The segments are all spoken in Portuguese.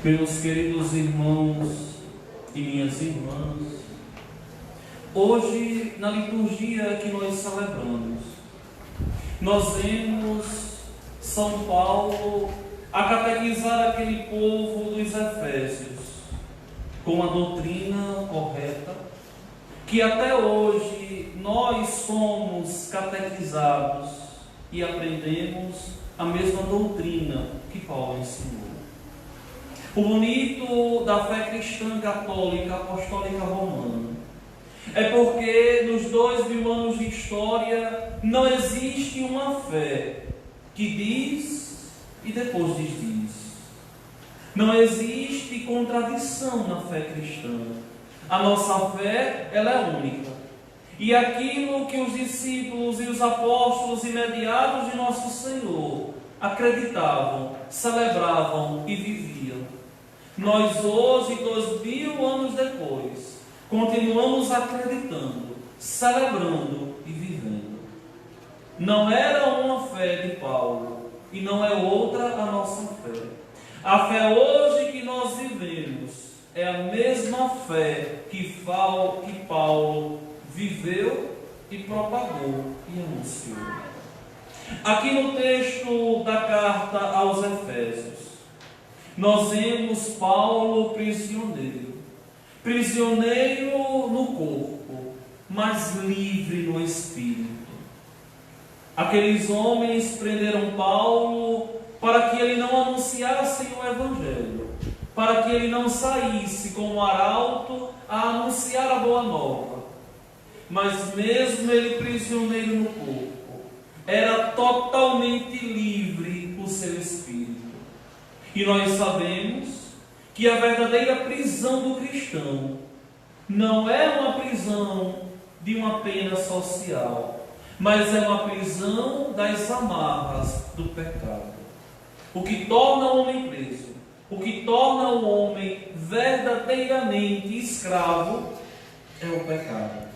Meus queridos irmãos e minhas irmãs, hoje, na liturgia que nós celebramos, nós vemos São Paulo a catequizar aquele povo dos Efésios com a doutrina correta, que até hoje nós somos catequizados e aprendemos a mesma doutrina que Paulo ensinou. O bonito da fé cristã católica apostólica romana é porque nos 2000 anos de história não existe uma fé que diz e depois desdiz. Não existe contradição na fé cristã. A nossa fé, ela é única. E aquilo que os discípulos e os apóstolos imediatos de nosso Senhor acreditavam, celebravam e viviam, nós hoje, 2000 anos depois, continuamos acreditando, celebrando e vivendo. Não era uma fé de Paulo e não é outra a nossa fé. A fé hoje que nós vivemos é a mesma fé que Paulo viveu e propagou e anunciou. Aqui no texto da carta aos Efésios, nós vemos Paulo prisioneiro no corpo, mas livre no espírito. Aqueles homens prenderam Paulo para que ele não anunciasse o Evangelho, para que ele não saísse como arauto a anunciar a boa nova. Mas mesmo ele prisioneiro no corpo, era totalmente livre o seu espírito. E nós sabemos que a verdadeira prisão do cristão não é uma prisão de uma pena social, mas é uma prisão das amarras do pecado. O que torna o homem preso, o que torna o homem verdadeiramente escravo é o pecado.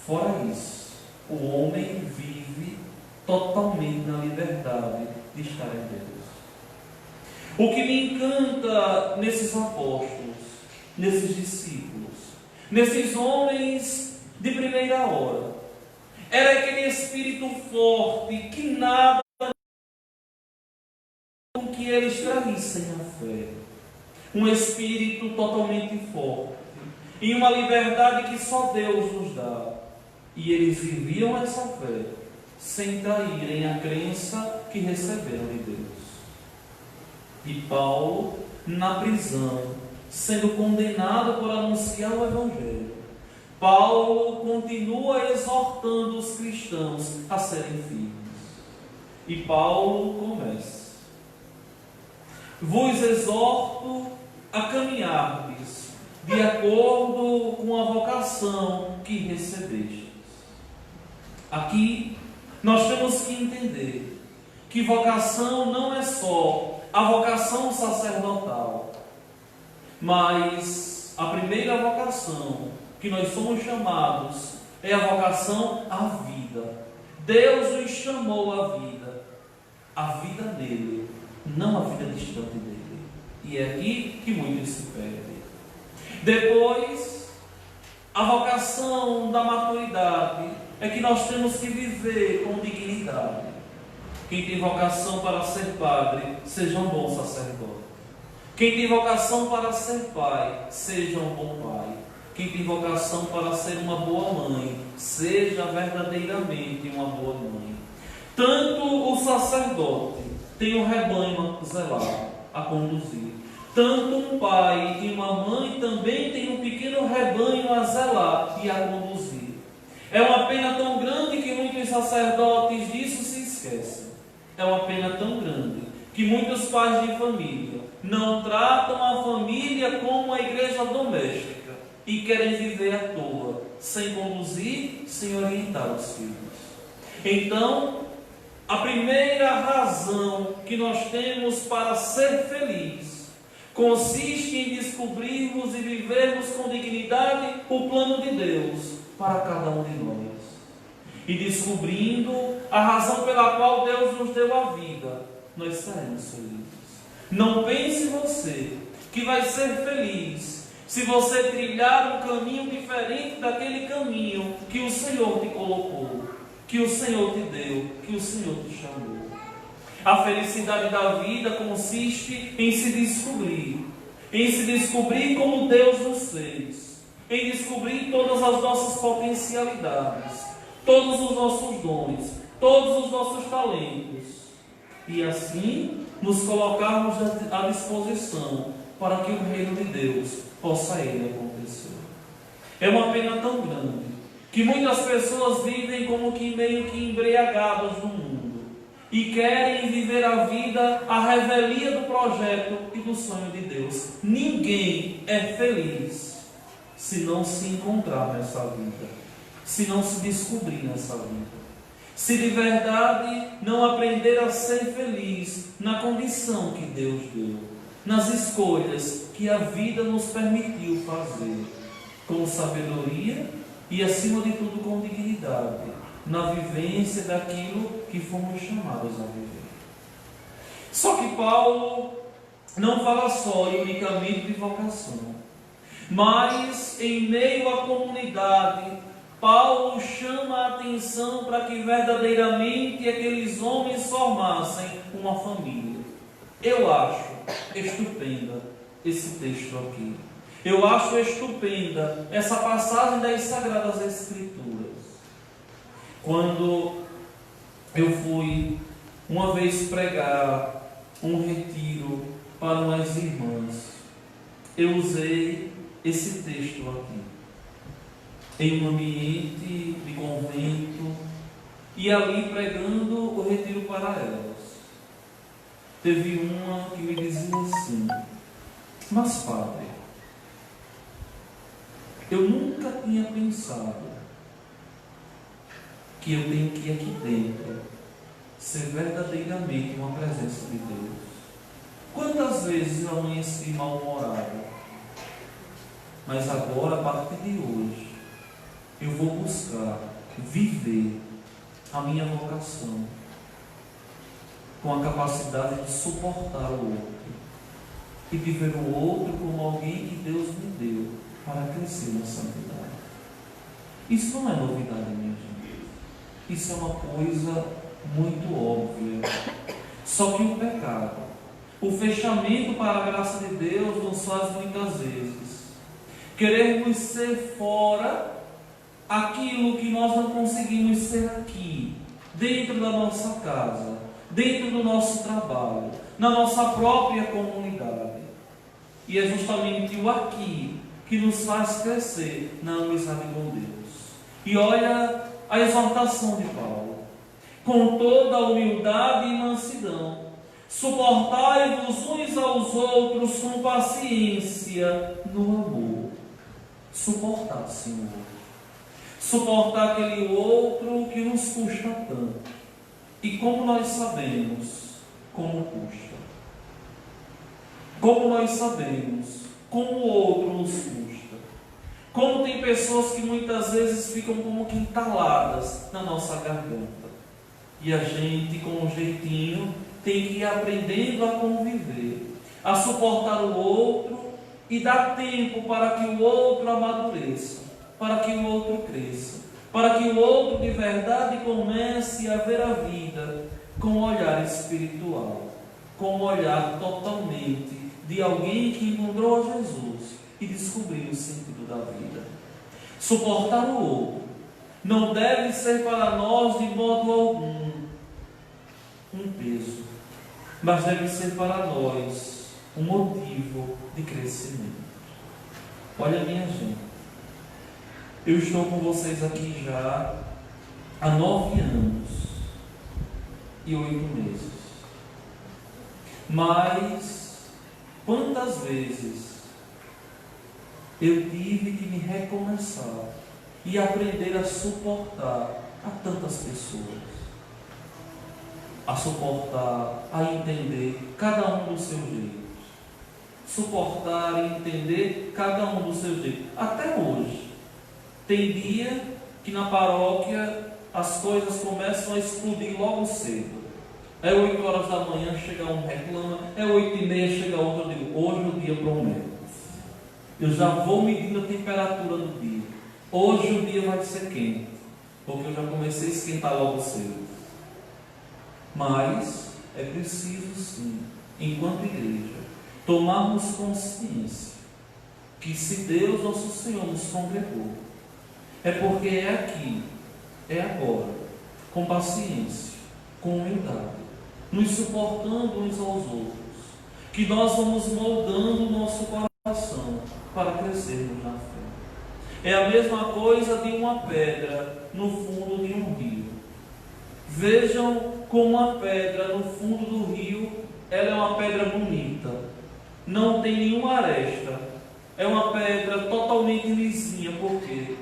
Fora isso, o homem vive totalmente na liberdade de estar em Deus. O que me encanta nesses apóstolos, nesses discípulos, nesses homens de primeira hora, era aquele espírito forte que nada com que eles traíssem a fé. Um espírito totalmente forte, e uma liberdade que só Deus nos dá. E eles viviam essa fé, sem traírem a crença que receberam de Deus. E Paulo, na prisão, sendo condenado por anunciar o Evangelho, Paulo continua exortando os cristãos a serem firmes. E Paulo começa: vos exorto a caminhardes de acordo com a vocação que recebestes. Aqui nós temos que entender que vocação não é só a vocação sacerdotal, mas a primeira vocação que nós somos chamados é a vocação à vida. Deus nos chamou à vida nele, não a vida distante dele. E é aqui que muitos se perdem. Depois, a vocação da maturidade é que nós temos que viver com dignidade. Quem tem vocação para ser padre, seja um bom sacerdote. Quem tem vocação para ser pai, seja um bom pai. Quem tem vocação para ser uma boa mãe, seja verdadeiramente uma boa mãe. Tanto o sacerdote tem um rebanho a zelar, a conduzir. Tanto um pai e uma mãe também tem um pequeno rebanho a zelar e a conduzir. É uma pena tão grande que muitos sacerdotes disso se esquecem. É uma pena tão grande que muitos pais de família não tratam a família como uma igreja doméstica e querem viver à toa, sem conduzir, sem orientar os filhos. Então, a primeira razão que nós temos para ser feliz consiste em descobrirmos e vivermos com dignidade o plano de Deus para cada um de nós. E descobrindo a razão pela qual Deus nos deu a vida, nós seremos felizes. Não pense você que vai ser feliz se você trilhar um caminho diferente daquele caminho que o Senhor te colocou, que o Senhor te deu, que o Senhor te chamou. A felicidade da vida consiste em se descobrir como Deus nos fez, em descobrir todas as nossas potencialidades, todos os nossos dons, todos os nossos talentos, e assim nos colocarmos à disposição para que o reino de Deus possa ir acontecer. É uma pena tão grande que muitas pessoas vivem como que meio que embriagadas no mundo e querem viver a vida à revelia do projeto e do sonho de Deus. Ninguém é feliz se não se encontrar nessa vida, se não se descobrir nessa vida, se de verdade não aprender a ser feliz na condição que Deus deu, nas escolhas que a vida nos permitiu fazer, com sabedoria e, acima de tudo, com dignidade, na vivência daquilo que fomos chamados a viver. Só que Paulo não fala só e unicamente de vocação, mas em meio à comunidade, Paulo chama a atenção para que verdadeiramente aqueles homens formassem uma família. Eu acho estupenda esse texto aqui. Eu acho estupenda essa passagem das Sagradas Escrituras. Quando eu fui uma vez pregar um retiro para umas irmãs, eu usei esse texto aqui, em um ambiente de convento, e ali pregando o retiro para elas. Teve uma que me dizia assim: mas padre, eu nunca tinha pensado que eu tenho que ir aqui dentro ser verdadeiramente uma presença de Deus. Quantas vezes eu amanheci mal-humorado, mas agora, a partir de hoje, eu vou buscar viver a minha vocação com a capacidade de suportar o outro e de ver o outro como alguém que Deus me deu para crescer na santidade. Isso não é novidade, minha gente. Isso é uma coisa muito óbvia. Só que o pecado, o fechamento para a graça de Deus, nos faz muitas vezes querermos ser fora aquilo que nós não conseguimos ser aqui, dentro da nossa casa, dentro do nosso trabalho, na nossa própria comunidade. E é justamente o aqui que nos faz crescer na amizade com Deus. E olha a exortação de Paulo: com toda a humildade e mansidão, suportai-vos uns aos outros com paciência no amor. Suportar, Senhor. Suportar aquele outro que nos custa tanto. E como nós sabemos como custa. Como nós sabemos como o outro nos custa. Como tem pessoas que muitas vezes ficam como que entaladas na nossa garganta. E a gente, com um jeitinho, tem que ir aprendendo a conviver, a suportar o outro e dar tempo para que o outro amadureça, para que o outro cresça, para que o outro de verdade comece a ver a vida com um olhar espiritual, com um olhar totalmente de alguém que encontrou a Jesus e descobriu o sentido da vida. Suportar o outro não deve ser para nós de modo algum um peso, mas deve ser para nós um motivo de crescimento. Olha, minha gente, eu estou com vocês aqui já há 9 anos e 8 meses. Mas quantas vezes eu tive que me recomeçar e aprender a suportar a tantas pessoas, a suportar, a entender cada um dos seus jeitos, suportar e entender cada um dos seus jeitos. Até hoje, tem dia que na paróquia as coisas começam a explodir logo cedo. É 8 horas da manhã, chega um reclama, é 8h30, chega outro, eu digo, hoje o dia promete. Eu já vou medindo a temperatura do dia. Hoje o dia vai ser quente, porque eu já comecei a esquentar logo cedo. Mas é preciso sim, enquanto igreja, tomarmos consciência que se Deus, nosso Senhor, nos congregou, é porque é aqui, é agora, com paciência, com humildade, nos suportando uns aos outros, que nós vamos moldando o nosso coração para crescermos na fé. É a mesma coisa de uma pedra no fundo de um rio. Vejam como a pedra no fundo do rio, ela é uma pedra bonita, não tem nenhuma aresta, é uma pedra totalmente lisinha. Por quê?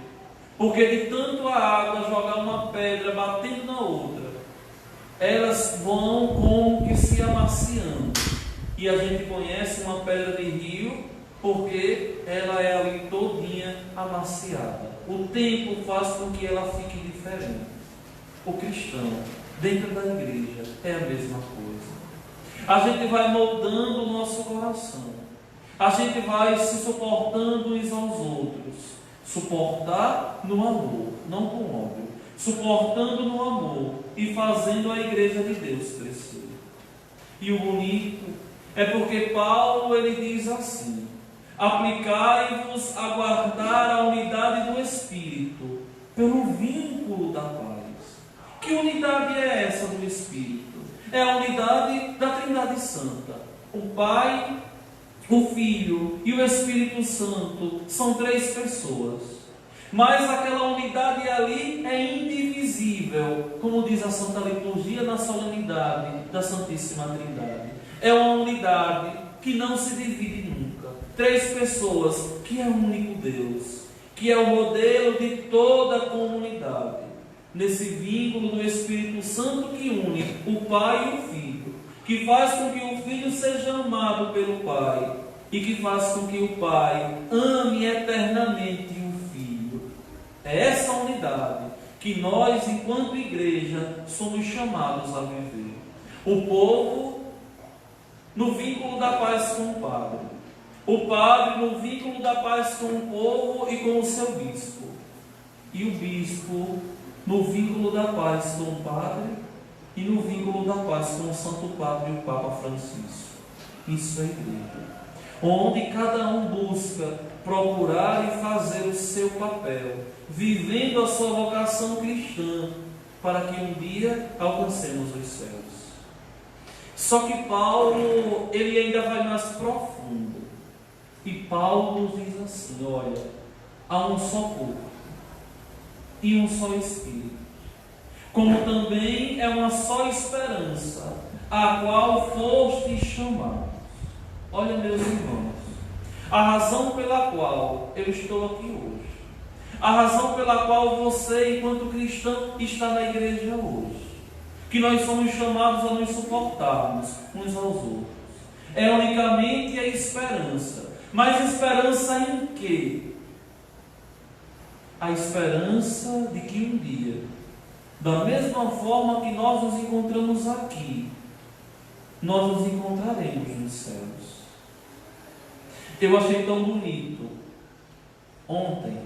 Porque de tanto a água jogar uma pedra batendo na outra, elas vão como que se amaciando. E a gente conhece uma pedra de rio porque ela é ali todinha amaciada. O tempo faz com que ela fique diferente. O cristão, dentro da igreja, é a mesma coisa. A gente vai moldando o nosso coração. A gente vai se suportando uns aos outros. Suportar no amor, não com ódio. Suportando no amor e fazendo a igreja de Deus crescer. E o bonito é porque Paulo ele diz assim: aplicai-vos a guardar a unidade do Espírito pelo vínculo da paz. Que unidade é essa do Espírito? É a unidade da Trindade Santa. O Pai, o Filho e o Espírito Santo são 3 pessoas. Mas aquela unidade ali é indivisível, como diz a Santa Liturgia na solenidade da Santíssima Trindade. É uma unidade que não se divide nunca. 3 pessoas, que é o único Deus, que é o modelo de toda a comunidade. Nesse vínculo do Espírito Santo que une o Pai e o Filho, que faz com que o Filho seja amado pelo Pai e que faz com que o Pai ame eternamente o Filho. É essa unidade que nós, enquanto igreja, somos chamados a viver. O povo no vínculo da paz com o Padre, o Padre no vínculo da paz com o povo e com o seu bispo, e o bispo no vínculo da paz com o Padre e no vínculo da paz com o Santo Padre e o Papa Francisco. Isso é igreja, onde cada um busca procurar e fazer o seu papel, vivendo a sua vocação cristã, para que um dia alcancemos os céus. Só que Paulo, ele ainda vai mais profundo, e Paulo nos diz assim: olha, há um só corpo e um só Espírito, como também é uma só esperança, a qual fostes chamados. Olha, meus irmãos, a razão pela qual eu estou aqui hoje, a razão pela qual você, enquanto cristão, está na igreja hoje, que nós somos chamados a nos suportarmos uns aos outros, é unicamente a esperança. Mas esperança em quê? A esperança de que um dia, da mesma forma que nós nos encontramos aqui, nós nos encontraremos nos céus. Eu achei tão bonito. Ontem,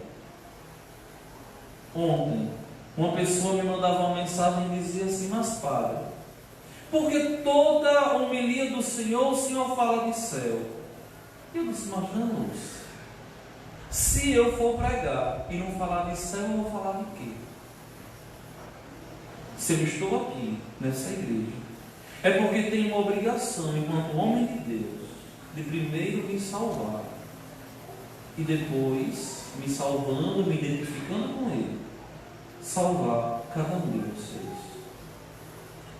uma pessoa me mandava uma mensagem e dizia assim: mas padre, porque toda a homilia do Senhor, o Senhor fala de céu. Eu disse: mas Janus, se eu for pregar e não falar de céu, eu vou falar de quê? Se eu estou aqui, nessa igreja, é porque tenho uma obrigação, enquanto homem de Deus, de primeiro me salvar, e depois, me salvando, me identificando com Ele, salvar cada um de vocês.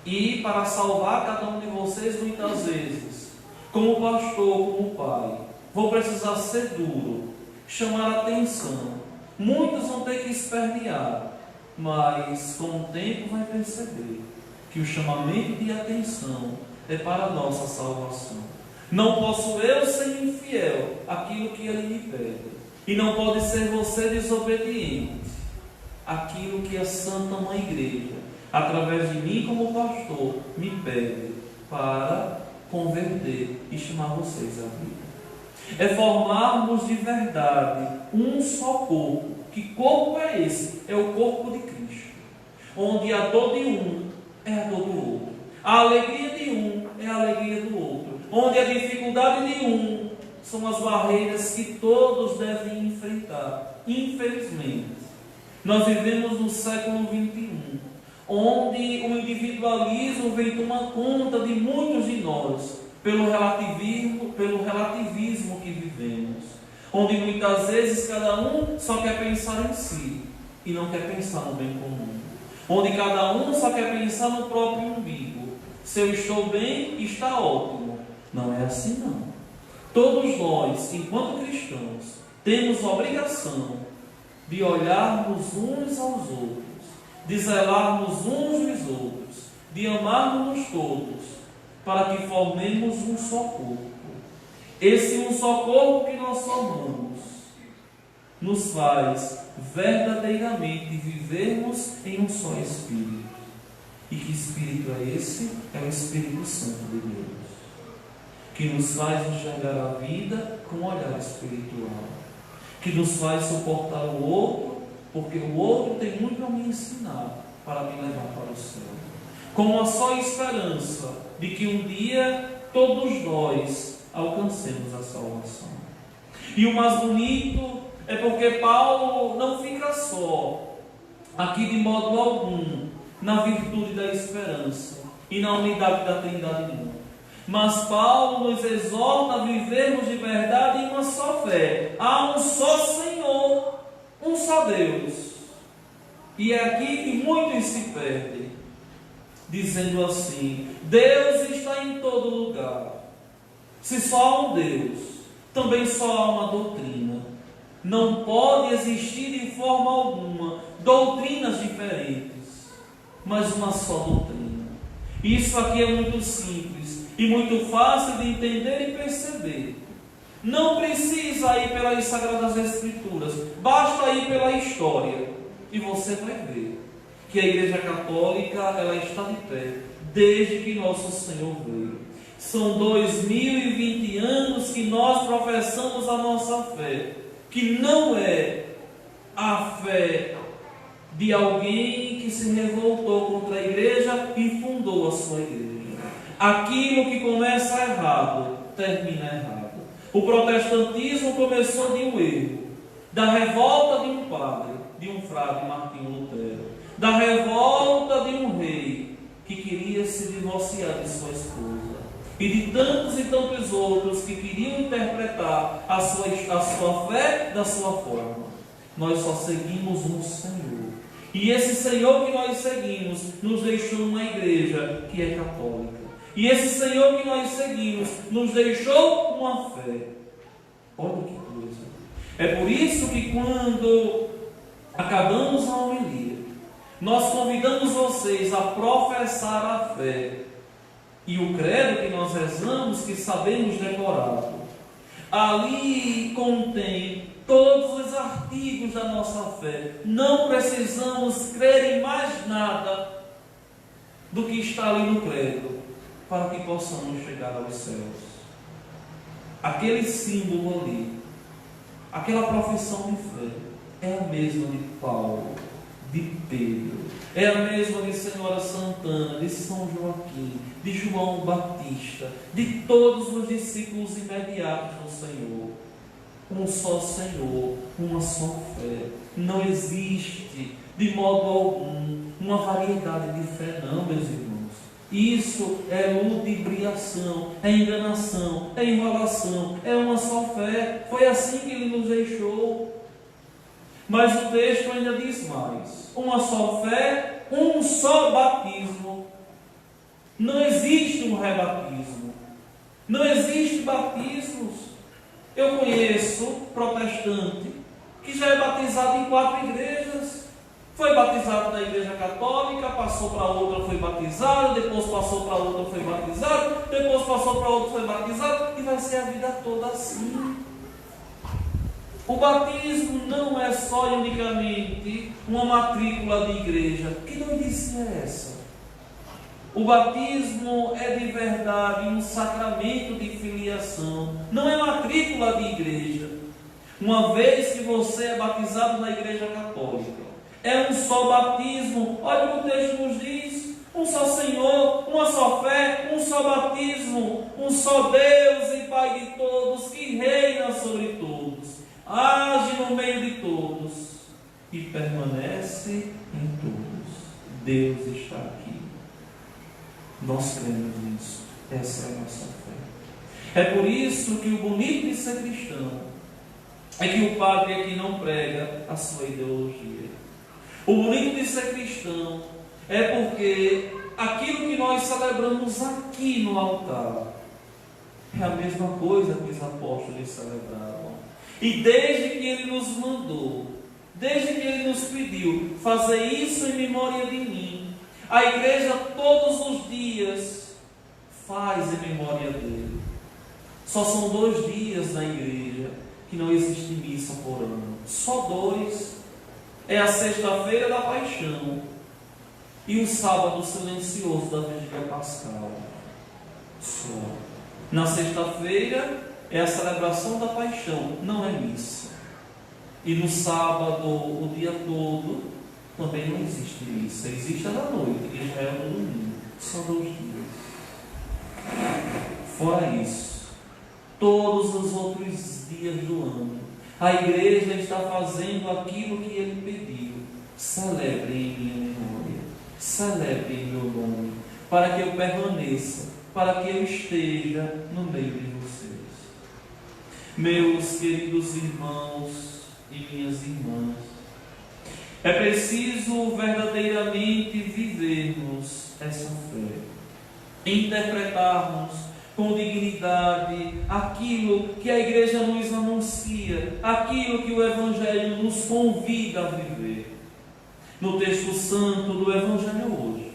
E para salvar cada um de vocês, muitas vezes, como pastor, como pai, vou precisar ser duro, chamar a atenção. Muitos vão ter que espernear, mas com o tempo vai perceber que o chamamento de atenção é para a nossa salvação. Não posso eu ser infiel àquilo que Ele me pede, e não pode ser você desobediente àquilo que a Santa Mãe Igreja através de mim como pastor, me pede para converter e chamar vocês à vida. É formarmos de verdade um só corpo. Que corpo é esse? É o corpo de Cristo, onde a dor de um é a dor do outro, a alegria de um é a alegria do outro, onde a dificuldade de um são as barreiras que todos devem enfrentar. Infelizmente, nós vivemos no século XXI, onde o individualismo vem tomar conta de muitos de nós, pelo relativismo que vivemos, onde muitas vezes cada um só quer pensar em si e não quer pensar no bem comum, onde cada um só quer pensar no próprio umbigo. Se eu estou bem, está ótimo. Não é assim não. Todos nós, enquanto cristãos, temos a obrigação de olharmos uns aos outros, de zelarmos uns dos outros, de amarmos todos, para que formemos um só corpo. Esse um só corpo que nós formamos nos faz verdadeiramente vivermos em um só Espírito. E que Espírito é esse? É o Espírito Santo de Deus, que nos faz enxergar a vida com um olhar espiritual, que nos faz suportar o outro, porque o outro tem muito a me ensinar para me levar para o céu, com a só esperança de que um dia todos nós alcancemos a salvação. E o mais bonito é porque Paulo não fica só aqui de modo algum na virtude da esperança e na unidade da Trindade, não. Mas Paulo nos exorta a vivermos de verdade em uma só fé. Há um só Senhor, um só Deus. E é aqui que muitos se perdem, dizendo assim: Deus está em todo lugar. Se só há um Deus, também só há uma doutrina. Não pode existir de forma alguma doutrinas diferentes, mas uma só doutrina. Isso aqui é muito simples e muito fácil de entender e perceber. Não precisa ir pelas Sagradas Escrituras, basta ir pela história e você vai ver que a Igreja Católica ela está de pé desde que nosso Senhor veio. São 2020 anos que nós professamos a nossa fé, que não é a fé de alguém que se revoltou contra a igreja e fundou a sua igreja. Aquilo que começa errado, termina errado. O protestantismo começou de um erro, da revolta de um padre, de um frade Martinho Lutero, da revolta de um rei que queria se divorciar de sua esposa, e de tantos e tantos outros que queriam interpretar a sua fé da sua forma. Nós só seguimos um Senhor. E esse Senhor que nós seguimos nos deixou uma igreja que é católica. E esse Senhor que nós seguimos nos deixou uma fé. Olha que coisa. É por isso que quando acabamos a homilia, nós convidamos vocês a professar a fé. E o credo que nós rezamos, que sabemos decorado, ali contém todos os artigos da nossa fé. Não precisamos crer em mais nada do que está ali no credo, para que possamos chegar aos céus. Aquele símbolo ali, aquela profissão de fé, é a mesma de Paulo, de Pedro, é a mesma de Senhora Santana, de São Joaquim, de João Batista, de todos os discípulos imediatos do Senhor. Um só Senhor, uma só fé. Não existe de modo algum uma variedade de fé, não, meus irmãos. Isso é ludibriação, é enganação, é enrolação, é uma só fé. Foi assim que ele nos deixou. Mas o texto ainda diz mais: uma só fé, um só batismo. Não existe um rebatismo, não existe batismos. Eu conheço protestante que já é batizado em 4 igrejas. Foi batizado na igreja católica, passou para outra, foi batizado, depois passou para outra, foi batizado, depois passou para outra, foi batizado, e vai ser a vida toda assim. O batismo não é só e unicamente uma matrícula de igreja. Que doidice é essa? O batismo é de verdade um sacramento de filiação. Não é matrícula de igreja. Uma vez que você é batizado na Igreja Católica, é um só batismo. Olha o que o texto nos diz: um só Senhor, uma só fé, um só batismo, um só Deus e Pai de todos, que reina sobre todos, age no meio de todos e permanece em todos. Deus está aqui. Nós cremos nisso. Essa é a nossa fé. É por isso que o bonito de ser cristão é que o padre aqui não prega a sua ideologia. O bonito de ser cristão é porque aquilo que nós celebramos aqui no altar é a mesma coisa que os apóstolos celebravam. E desde que Ele nos mandou, desde que Ele nos pediu, fazer isso em memória de mim, a igreja todos os dias faz em memória dele. Só são 2 dias na igreja que não existe missa por ano. Só 2. É a sexta-feira da paixão e o sábado silencioso da vigília pascal. Só. Na sexta-feira é a celebração da paixão, não é missa. E no sábado, o dia todo, também não existe missa. Existe a da noite, que já é no domingo. Só 2 dias. Fora isso, todos os outros dias do ano, a igreja está fazendo aquilo que Ele pediu. Celebre em minha memória, celebre em meu nome, para que eu permaneça, para que eu esteja no meio de vocês. Meus queridos irmãos e minhas irmãs, é preciso verdadeiramente vivermos essa fé, interpretarmos com dignidade aquilo que a igreja nos anuncia, aquilo que o Evangelho nos convida a viver. No texto santo do Evangelho hoje,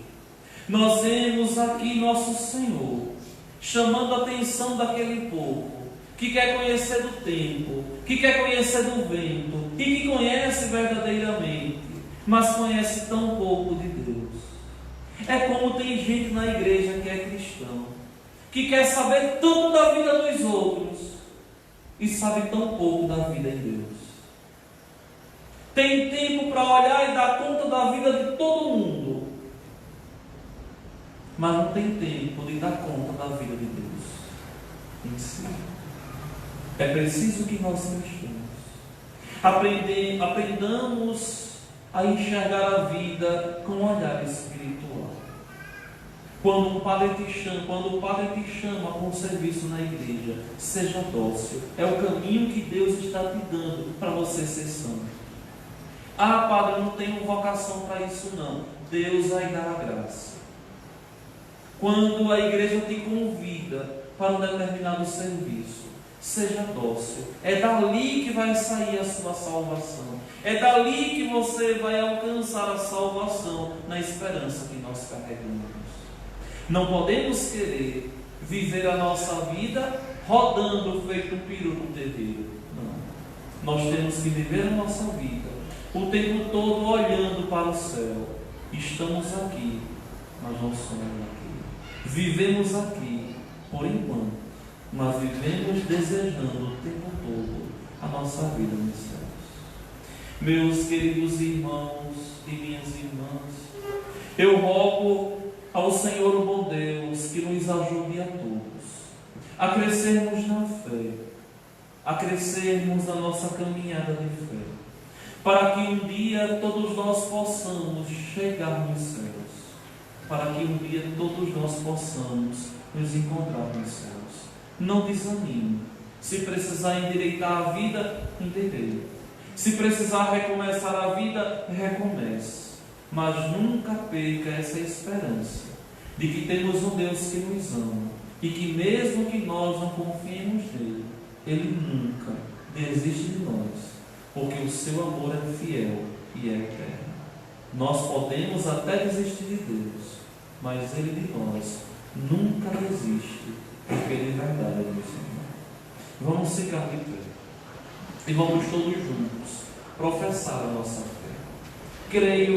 nós vemos aqui nosso Senhor chamando a atenção daquele povo que quer conhecer do tempo, que quer conhecer do vento e que conhece verdadeiramente, mas conhece tão pouco de Deus. É como tem gente na igreja que é cristão, que quer saber tanto da vida dos outros e sabe tão pouco da vida em Deus. Tem tempo para olhar e dar conta da vida de todo mundo, mas não tem tempo de dar conta da vida de Deus em si. É preciso que nós cristãos aprendamos a enxergar a vida com um olhar espiritual. Quando o Padre te chama para um serviço na igreja, seja dócil. É o caminho que Deus está te dando para você ser santo. Ah, Padre, eu não tenho vocação para isso não. Deus vai dar a graça. Quando a igreja te convida para um determinado serviço, seja dócil. É dali que vai sair a sua salvação. É dali que você vai alcançar a salvação na esperança que nós carregamos. Não podemos querer viver a nossa vida rodando feito um peru no terreiro. Não. Nós temos que viver a nossa vida o tempo todo olhando para o céu. Estamos aqui, mas não somos aqui. Vivemos aqui por enquanto, mas vivemos desejando o tempo todo a nossa vida nos céus. Meus queridos irmãos e minhas irmãs, eu rogo ao Senhor, o bom Deus, que nos ajude a todos a crescermos na fé, a crescermos na nossa caminhada de fé, para que um dia todos nós possamos chegar nos céus, para que um dia todos nós possamos nos encontrar nos céus. Não desanime. Se precisar endireitar a vida, endireite. Se precisar recomeçar a vida, recomece. Mas nunca perca essa esperança de que temos um Deus que nos ama e que mesmo que nós não confiemos nele, Ele nunca desiste de nós, porque o seu amor é fiel e é eterno. Nós podemos até desistir de Deus, mas Ele de nós nunca desiste, porque Ele é verdade, meu Senhor. Vamos ficar de pé. e vamos todos juntos professar a nossa fé. Creio